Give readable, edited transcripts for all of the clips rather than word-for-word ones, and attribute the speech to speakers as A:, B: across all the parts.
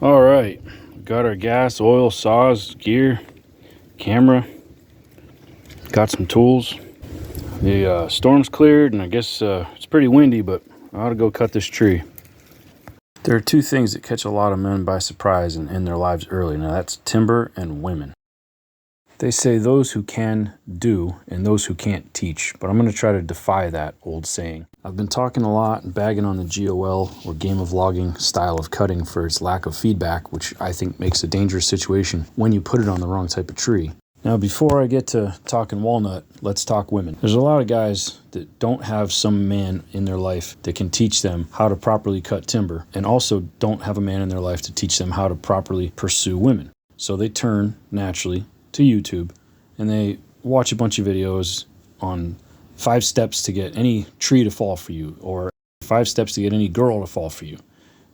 A: All right, got our gas, oil, saws, gear, camera, got some tools. The storm's cleared, and I guess it's pretty windy, but I ought to go cut this tree. There are two things that catch a lot of men by surprise and end their lives early. Now that's timber and women. They say those who can do and those who can't teach, but I'm going to try to defy that old saying. I've been talking a lot and bagging on the GOL, or game of logging, style of cutting for its lack of feedback, which I think makes a dangerous situation when you put it on the wrong type of tree. Now, before I get to talking walnut, let's talk women. There's a lot of guys that don't have some man in their life that can teach them how to properly cut timber, and also don't have a man in their life to teach them how to properly pursue women. So they turn, naturally, to YouTube, and they watch a bunch of videos on 5 steps to get any tree to fall for you, or 5 steps to get any girl to fall for you.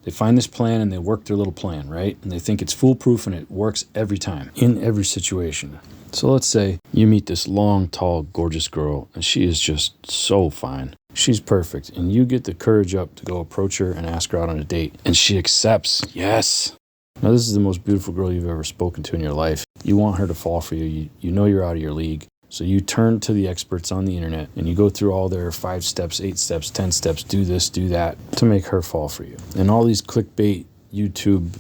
A: They find this plan and they work their little plan, right? And they think it's foolproof and it works every time, in every situation. So let's say you meet this long, tall, gorgeous girl, and she is just so fine. She's perfect, and you get the courage up to go approach her and ask her out on a date, and she accepts. Yes! Now, this is the most beautiful girl you've ever spoken to in your life. You want her to fall for you. You know you're out of your league. So you turn to the experts on the internet and you go through all their 5 steps, 8 steps, 10 steps, do this, do that, to make her fall for you. And all these clickbait YouTube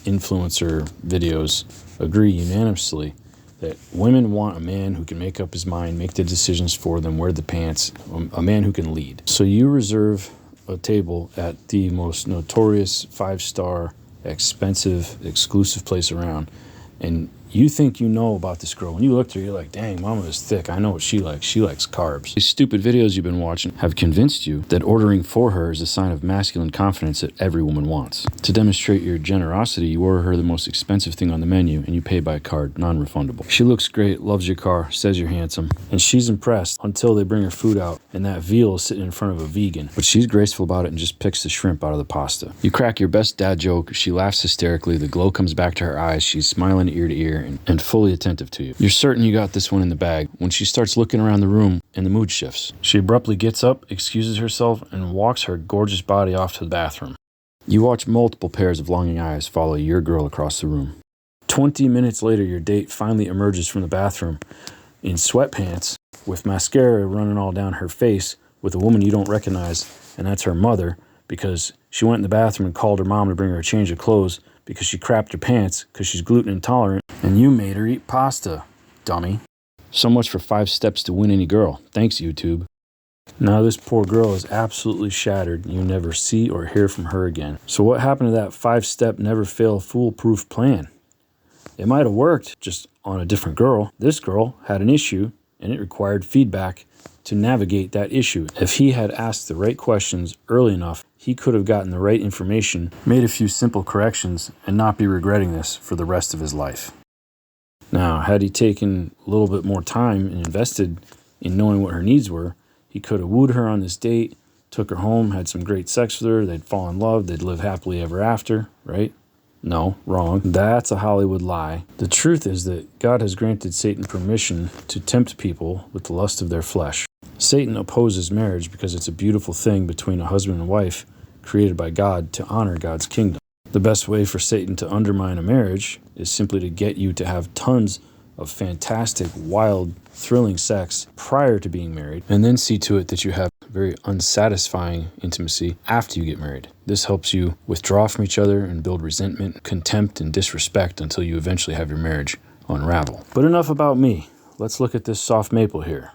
A: influencer videos agree unanimously that women want a man who can make up his mind, make the decisions for them, wear the pants, a man who can lead. So you reserve a table at the most notorious 5-star expensive, exclusive place around, and you think you know about this girl. When you look at her, you're like, dang, mama is thick. I know what she likes. She likes carbs. These stupid videos you've been watching have convinced you that ordering for her is a sign of masculine confidence that every woman wants. To demonstrate your generosity, you order her the most expensive thing on the menu, and you pay by card, non-refundable. She looks great, loves your car, says you're handsome, and she's impressed until they bring her food out, and that veal is sitting in front of a vegan. But she's graceful about it and just picks the shrimp out of the pasta. You crack your best dad joke, she laughs hysterically, the glow comes back to her eyes, she's smiling ear to ear, and fully attentive to you. You're certain you got this one in the bag when she starts looking around the room and the mood shifts. She abruptly gets up, excuses herself, and walks her gorgeous body off to the bathroom. You watch multiple pairs of longing eyes follow your girl across the room. 20 minutes later, your date finally emerges from the bathroom in sweatpants with mascara running all down her face with a woman you don't recognize, and that's her mother, because she went in the bathroom and called her mom to bring her a change of clothes because she crapped her pants because she's gluten intolerant, and you made her eat pasta, dummy. So much for 5 steps to win any girl. Thanks, YouTube. Now this poor girl is absolutely shattered, and you never see or hear from her again. So what happened to that 5-step never-fail foolproof plan? It might have worked, just on a different girl. This girl had an issue, and it required feedback to navigate that issue. If he had asked the right questions early enough, he could have gotten the right information, made a few simple corrections, and not be regretting this for the rest of his life. Now, had he taken a little bit more time and invested in knowing what her needs were, he could have wooed her on this date, took her home, had some great sex with her, they'd fall in love, they'd live happily ever after, right? No, wrong. That's a Hollywood lie. The truth is that God has granted Satan permission to tempt people with the lust of their flesh. Satan opposes marriage because it's a beautiful thing between a husband and wife created by God to honor God's kingdom. The best way for Satan to undermine a marriage is simply to get you to have tons of fantastic, wild, thrilling sex prior to being married, and then see to it that you have very unsatisfying intimacy after you get married. This helps you withdraw from each other and build resentment, contempt, and disrespect until you eventually have your marriage unravel. But enough about me. Let's look at this soft maple here.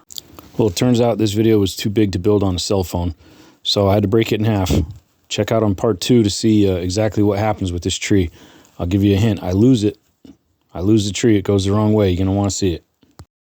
A: Well, it turns out this video was too big to build on a cell phone, so I had to break it in half. Check out on part 2 to see exactly what happens with this tree. I'll give you a hint. I lose it. I lose the tree. It goes the wrong way. You're going to want to see it.